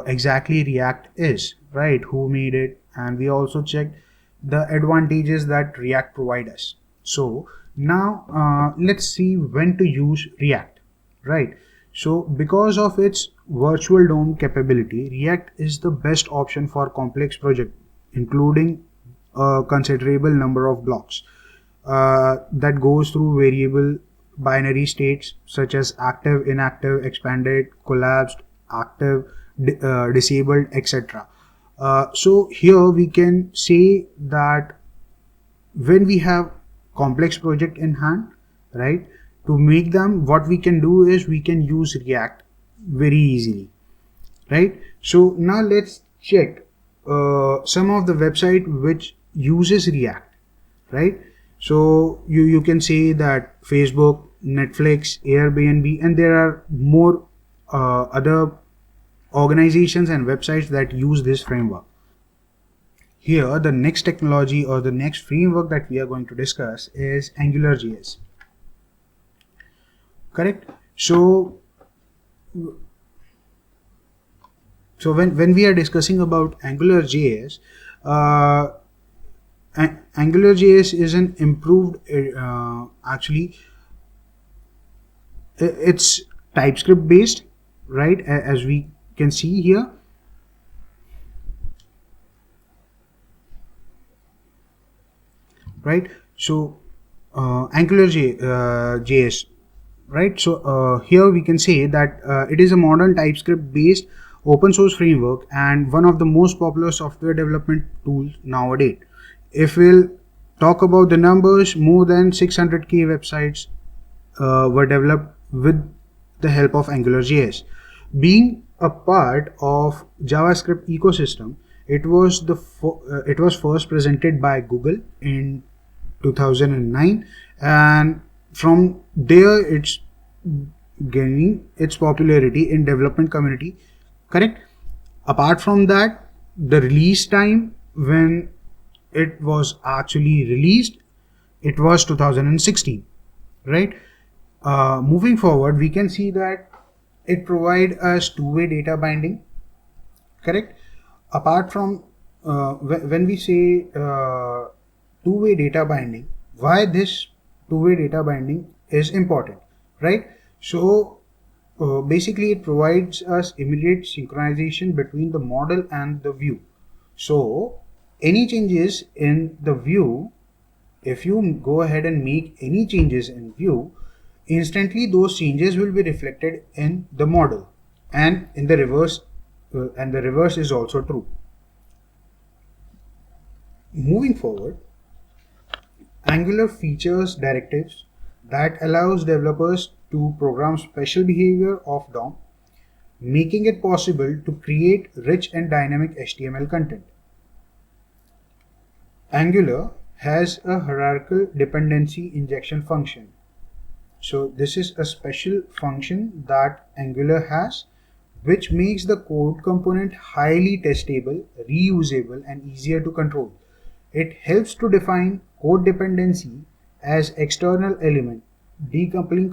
exactly React is, right? Who made it, and we also checked the advantages that React provide us. So now let's see when to use React, right? So because of its virtual DOM capability, React is the best option for complex project, including a considerable number of blocks that goes through variable binary states such as active, inactive, expanded, collapsed, active, disabled, etc. So here we can say that when we have complex project in hand, right, to make them, what we can do is we can use React very easily, right? So now let's check some of the website which uses React, right? So you can say that Facebook, Netflix, Airbnb, and there are more other organizations and websites that use this framework. Here, the next technology or the next framework that we are going to discuss is Angular.JS. Correct? So when we are discussing about Angular.js, Angular.js is an improved, actually, it's TypeScript based, right? As we can see here. Right? So Angular.js, right? So here we can say that it is a modern TypeScript based open source framework and one of the most popular software development tools nowadays. If we'll talk about the numbers, more than 600k websites were developed with the help of Angular.js. Being a part of JavaScript ecosystem, it was first presented by Google in 2009, and from there it's gaining its popularity in development community. Correct? Apart from that, the release time when it was actually released, it was 2016, right? Moving forward, we can see that it provides us two-way data binding. Correct? Apart from when we say two-way data binding, why this two-way data binding is important, right? So basically it provides us immediate synchronization between the model and the view. So any changes in the view, if you go ahead and make any changes in view, instantly those changes will be reflected in the model, and in the reverse, and the reverse is also true. Moving forward, Angular features directives that allows developers to program special behavior of DOM, making it possible to create rich and dynamic HTML content. Angular has a hierarchical dependency injection function. So this is a special function that Angular has, which makes the code component highly testable, reusable, and easier to control. It helps to define code dependency as external element, decoupling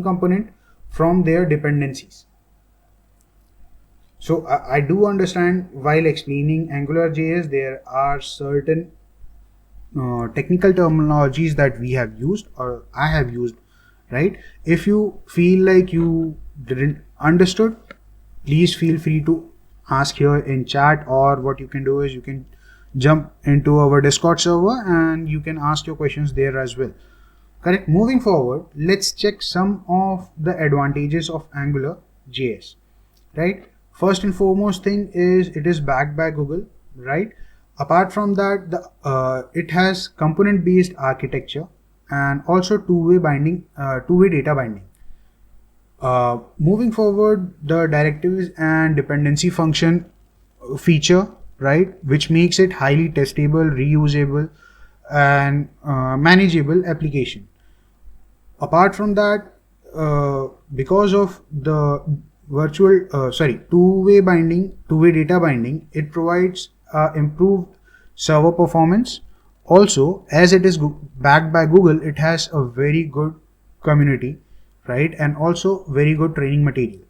component from their dependencies. So I do understand while explaining Angular.js, there are certain technical terminologies that we have used or I have used, right? If you feel like you didn't understood, please feel free to ask here in chat, or what you can do is you can jump into our Discord server and you can ask your questions there as well. Correct? Moving forward, let's check some of the advantages of Angular.js, right? First and foremost thing is it is backed by Google, right? Apart from that, it has component based architecture and also two-way data binding. Moving forward, the directives and dependency function feature, right, which makes it highly testable, reusable, and manageable application. Apart from that, because of the two-way data binding, it provides improved server performance. Also, as it is backed by Google, it has a very good community, right, and also very good training material.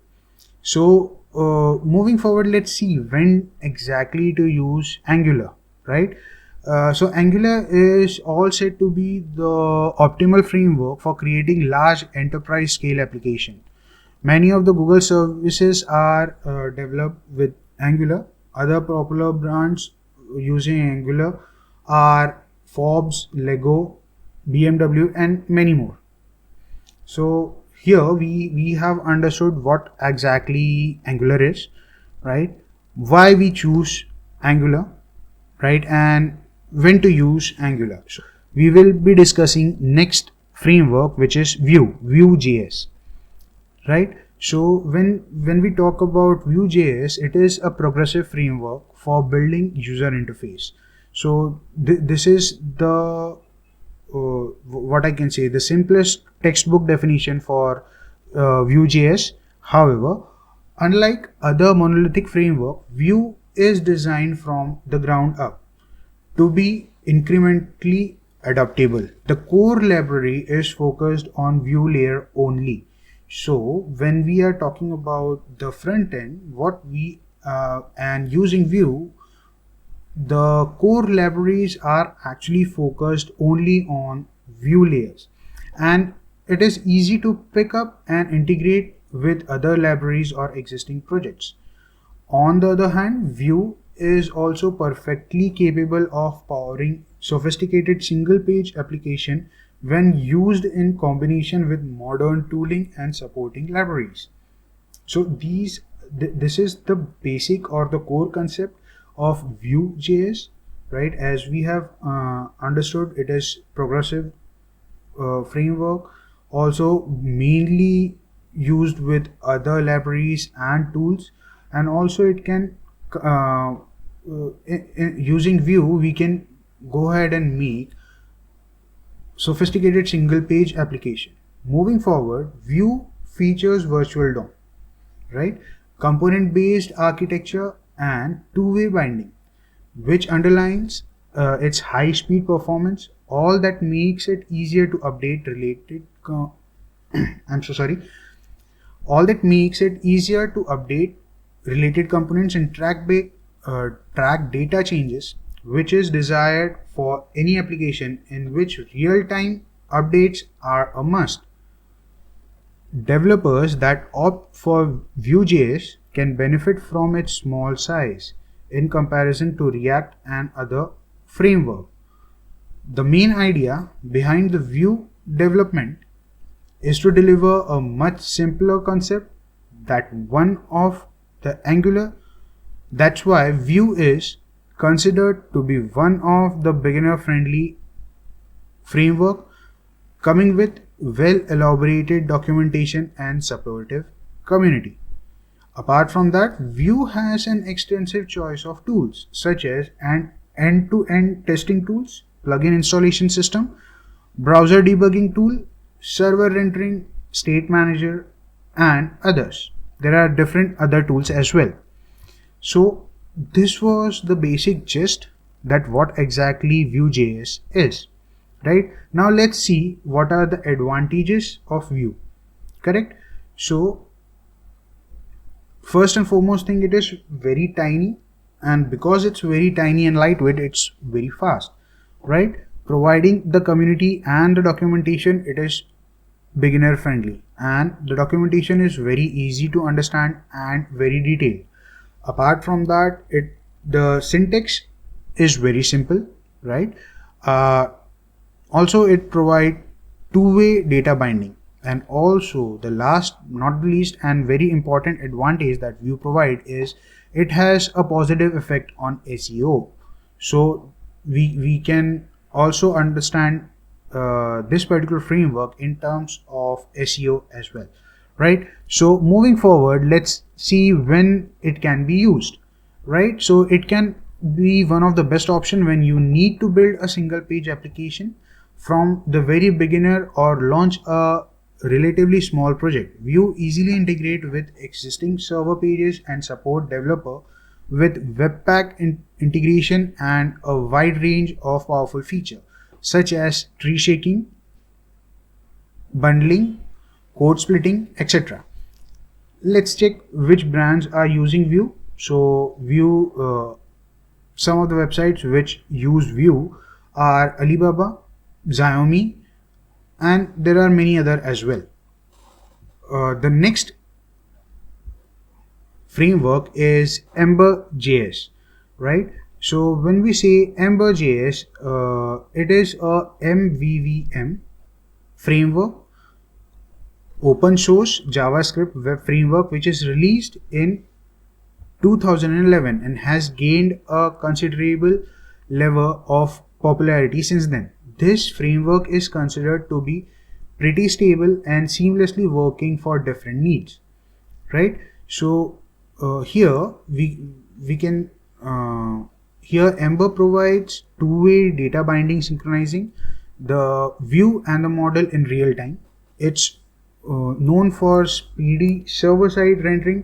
So moving forward, let's see when exactly to use Angular, right? So Angular is all said to be the optimal framework for creating large enterprise scale application. Many of the Google services are developed with Angular. Other popular brands using Angular are Forbes, Lego, BMW, and many more. So here we have understood what exactly Angular is, right? Why we choose Angular, right? And when to use Angular. So we will be discussing next framework, which is Vue.js, right? So when we talk about Vue.js, it is a progressive framework for building user interface. So this is the what I can say, the simplest textbook definition for Vue.js. However, unlike other monolithic framework, Vue is designed from the ground up to be incrementally adaptable. The core library is focused on Vue layer only. So when we are talking about the front end, what we and using Vue, the core libraries are actually focused only on Vue layers, and it is easy to pick up and integrate with other libraries or existing projects. On the other hand, Vue is also perfectly capable of powering sophisticated single-page application when used in combination with modern tooling and supporting libraries. So this is the basic or the core concept of Vue.js, right? As we have understood, it is progressive framework, also mainly used with other libraries and tools, and also it can using Vue we can go ahead and make sophisticated single page application. Moving forward, Vue features virtual DOM, right? Component based architecture and two-way binding, which underlines its high speed performance, all that makes it easier to update related I'm so sorry all that makes it easier to update related components and track data changes, which is desired for any application in which real-time updates are a must. Developers that opt for Vue.js can benefit from its small size in comparison to React and other frameworks. The main idea behind the Vue development is to deliver a much simpler concept that one of the Angular. That's why Vue is considered to be one of the beginner-friendly framework, coming with well-elaborated documentation and supportive community. Apart from that, Vue has an extensive choice of tools such as an end-to-end testing tools, plugin installation system, browser debugging tool, server rendering, state manager, and others. There are different other tools as well. So this was the basic gist that what exactly Vue.js is. Right now, let's see what are the advantages of Vue. Correct. So first and foremost thing, it is very tiny, and because it's very tiny and lightweight, it's very fast, right? Providing the community and the documentation, it is beginner friendly, and the documentation is very easy to understand and very detailed. Apart from that, the syntax is very simple, right? Also it provide two-way data binding, and also the last not the least and very important advantage that Vue provide is it has a positive effect on SEO. So we can also understand this particular framework in terms of SEO as well, right? So moving forward, let's see when it can be used, right? So it can be one of the best option when you need to build a single page application from the very beginner or launch a relatively small project. Vue easily integrate with existing server pages and support developer with Webpack integration and a wide range of powerful features such as tree shaking, bundling, code splitting, etc. Let's check which brands are using Vue. So Vue, some of the websites which use Vue are Alibaba, Xiaomi, and there are many other as well. The next framework is Ember.JS, right? So when we say Ember.JS, it is a MVVM framework, open source JavaScript web framework, which is released in 2011 and has gained a considerable level of popularity since then. This framework is considered to be pretty stable and seamlessly working for different needs, right? So here we can here Ember provides two-way data binding, synchronizing the view and the model in real time. It's known for speedy server-side rendering.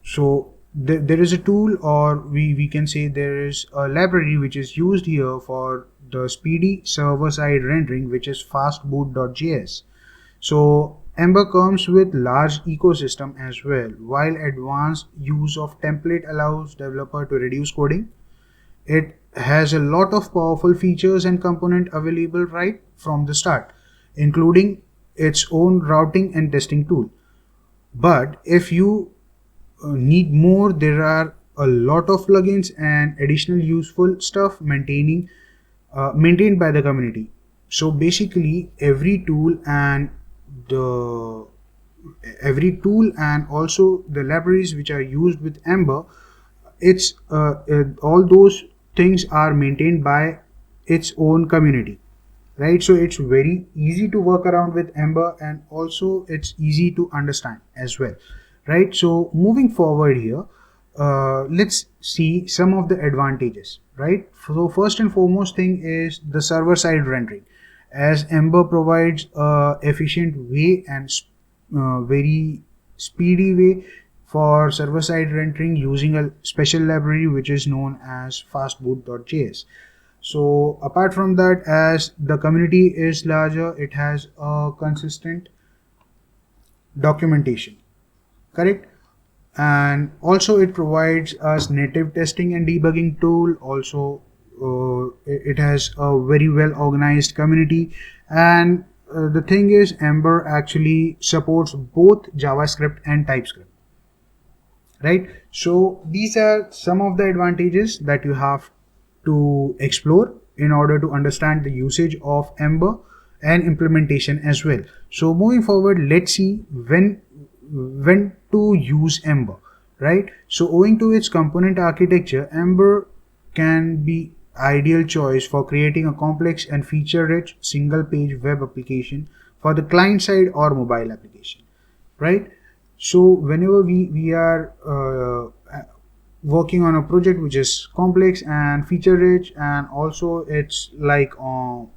So there is a tool, or we can say there is a library which is used here for the speedy server-side rendering, which is fastboot.js. So Ember comes with large ecosystem as well, while advanced use of template allows developer to reduce coding. It has a lot of powerful features and component available right from the start, including its own routing and testing tool. But if you need more, there are a lot of plugins and additional useful stuff maintained by the community. So basically the every tool and also the libraries which are used with Ember, it's all those things are maintained by its own community, right? So it's very easy to work around with Ember, and also it's easy to understand as well, right? So moving forward here, let's see some of the advantages, right? So first and foremost thing is the server side rendering, as Ember provides a efficient way and very speedy way for server side rendering using a special library which is known as fastboot.js. So apart from that, as the community is larger, it has a consistent documentation, correct? And also it provides us native testing and debugging tool. Also it has a very well organized community, and the thing is Ember actually supports both JavaScript and TypeScript, right? So these are some of the advantages that you have to explore in order to understand the usage of Ember and implementation as well. So moving forward, let's see when to use Ember, right? So owing to its component architecture, Ember can be ideal choice for creating a complex and feature-rich single-page web application for the client side or mobile application, right? So whenever we are working on a project which is complex and feature-rich, and also it's like on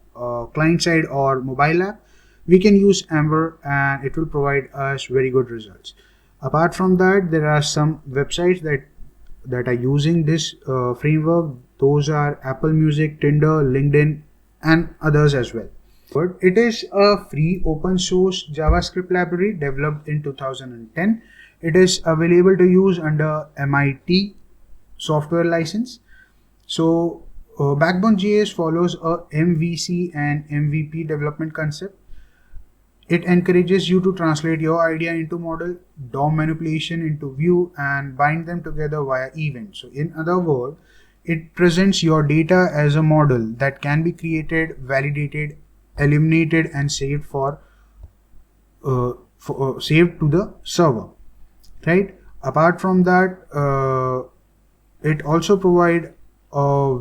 client side or mobile app, we can use Ember and it will provide us very good results. Apart from that, there are some websites that are using this framework. Those are Apple Music, Tinder, LinkedIn, and others as well. But it is a free open source JavaScript library developed in 2010. It is available to use under MIT software license. So Backbone.JS follows a MVC and MVP development concept. It encourages you to translate your idea into model, DOM manipulation into view, and bind them together via event. So in other words, it presents your data as a model that can be created, validated, eliminated, and saved saved to the server, right? Apart from that, it also provide a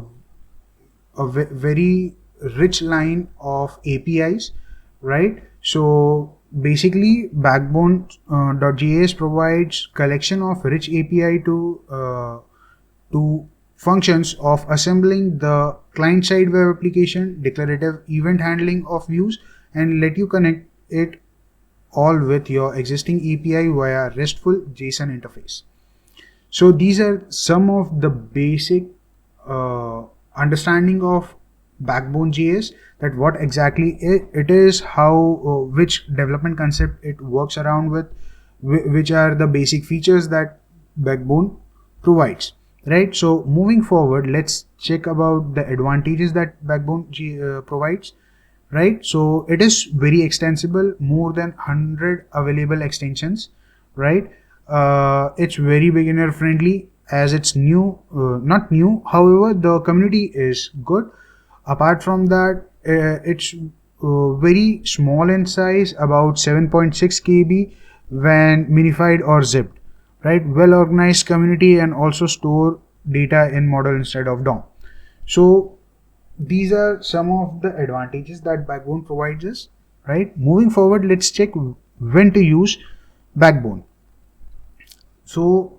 very rich line of APIs, right? So basically Backbone.js provides collection of rich API to functions of assembling the client-side web application, declarative event handling of views, and let you connect it all with your existing API via RESTful JSON interface. So these are some of the basic understanding of Backbone.js, that what exactly it is, how which development concept it works around with, which are the basic features that Backbone provides, right? So moving forward, let's check about the advantages that Backbone provides, right? So it is very extensible, more than 100 available extensions, right? It's very beginner friendly, as it's new, not new, however the community is good. Apart from that, it's very small in size, about 7.6 KB when minified or zipped, right? Well organized community, and also store data in model instead of DOM. So these are some of the advantages that Backbone provides us, right? Moving forward, let's check when to use Backbone. So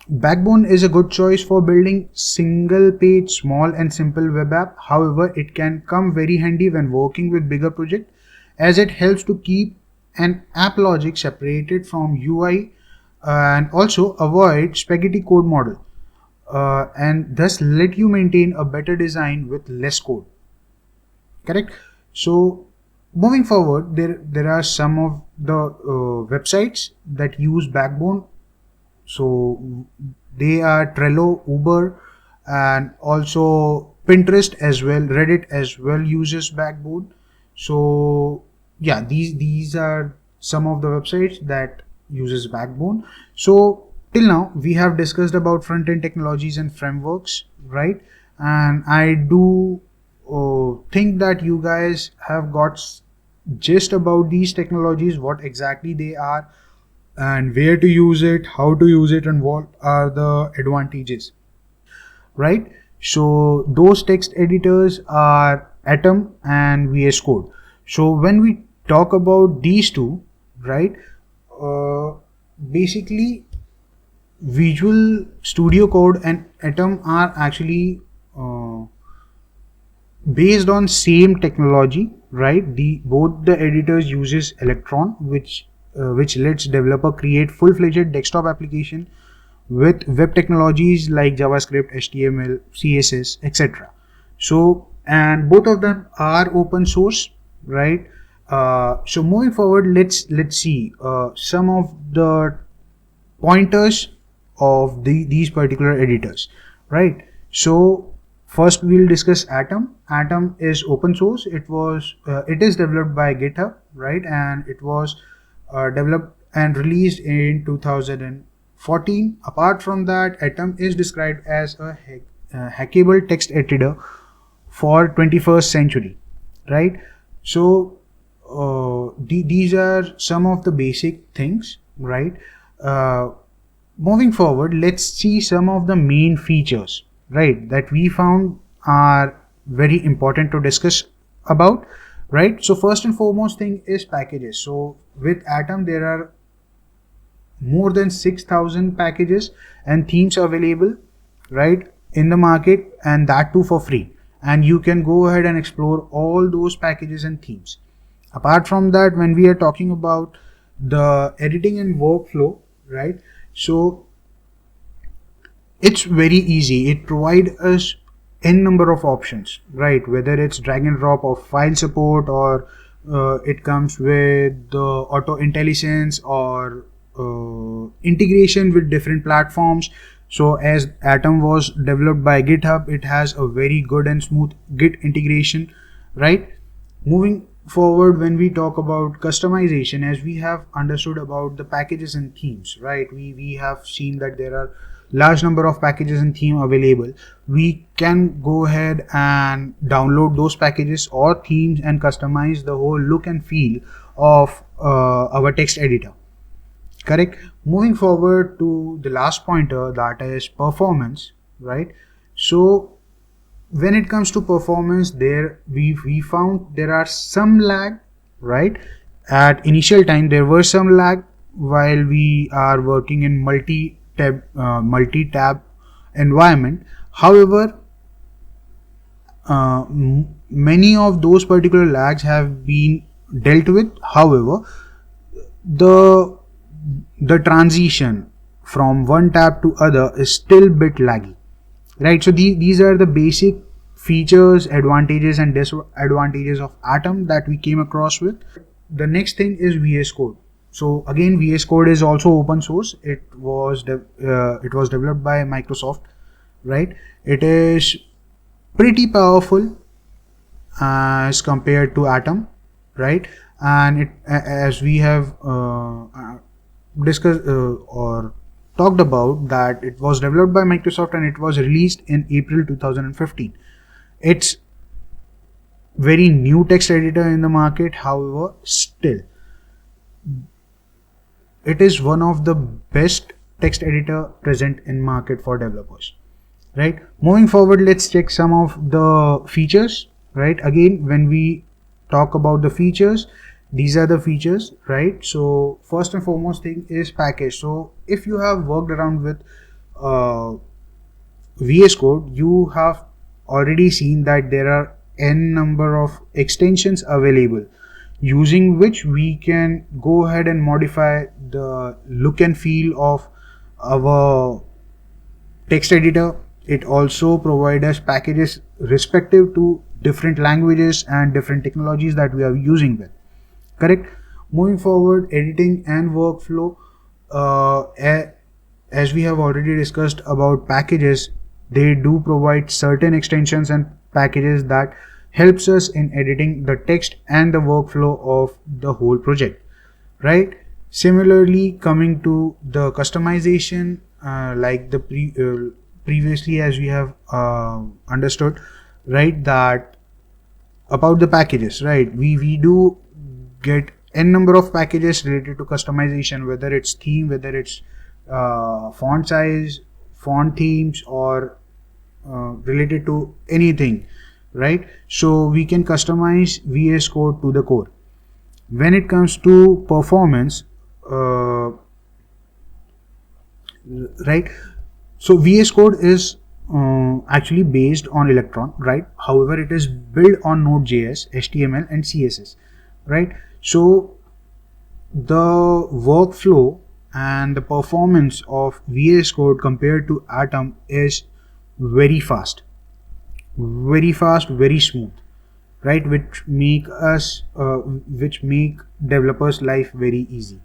Backbone is a good choice for building single page, small and simple web app. However, it can come very handy when working with bigger projects, as it helps to keep an app logic separated from UI and also avoid spaghetti code model, and thus let you maintain a better design with less code. Correct? So moving forward, there are some of the websites that use Backbone. So they are Trello, Uber, and also Pinterest as well. Reddit as well uses Backbone. So yeah, these are some of the websites that uses Backbone. So till now we have discussed about front-end technologies and frameworks, right? And I do think that you guys have got gist about these technologies, what exactly they are, and where to use it, how to use it, and what are the advantages, right? So those text editors are Atom and VS Code. So when we talk about these two, right, uh, basically Visual Studio Code and Atom are actually based on same technology, right? The both the editors uses Electron, which lets developer create full-fledged desktop application with web technologies like JavaScript, HTML, CSS, etc. So, and both of them are open source, right? So moving forward, let's see some of the pointers of these particular editors, right? So first we'll discuss Atom. Atom is open source. It is developed by GitHub, right? And it was developed and released in 2014. Apart from that, Atom is described as a hackable text editor for 21st century, right? So these are some of the basic things, right? uh, Moving forward, let's see some of the main features, right, that we found are very important to discuss about, right? So first and foremost thing is packages. So with Atom there are more than 6,000 packages and themes available, right, in the market, and that too for free, and you can go ahead and explore all those packages and themes. Apart from that, when we are talking about the editing and workflow, right, so it's very easy. It provides us n number of options, right? Whether it's drag and drop of file support, or it comes with the auto intelligence, or integration with different platforms. So as Atom was developed by GitHub, it has a very good and smooth Git integration, right? Moving forward, when we talk about customization, as we have understood about the packages and themes, right, we have seen that there are large number of packages and theme available. We can go ahead and download those packages or themes and customize the whole look and feel of our text editor. Correct? Moving forward to the last pointer, that is performance, right? So when it comes to performance, there we found there are some lag, right? At initial time there were some lag while we are working in multi-tab environment. However, many of those particular lags have been dealt with. However, the transition from one tab to other is still bit laggy, right? So these are the basic features, advantages and disadvantages of Atom that we came across with. The next thing is VS Code. So again, VS Code is also open source. It was developed by Microsoft, right? It is pretty powerful as compared to Atom, right? And it, as we have discussed or talked about, that it was developed by Microsoft and it was released in April 2015. It's very new text editor in the market. However, still it is one of the best text editor present in market for developers, right? Moving forward, let's check some of the features, right? Again, when we talk about the features, these are the features, right? So first and foremost thing is package. So if you have worked around with VS Code, you have already seen that there are n number of extensions available, using which we can go ahead and modify the look and feel of our text editor. It also provides us packages respective to different languages and different technologies that we are using with. Correct? Moving forward, editing and workflow. As we have already discussed about packages, they do provide certain extensions and packages that helps us in editing the text and the workflow of the whole project, right? Similarly, coming to the customization, like the previously, as we have understood, right, that about the packages, right, we do get n number of packages related to customization, whether it's theme, whether it's font size, font themes, or related to anything, right? So we can customize VS Code to the core. When it comes to performance, right, so VS Code is actually based on Electron, right? However, it is built on Node.js, HTML and CSS, right? So the workflow and the performance of VS Code compared to Atom is very fast, very smooth, right? Which make developers life very easy.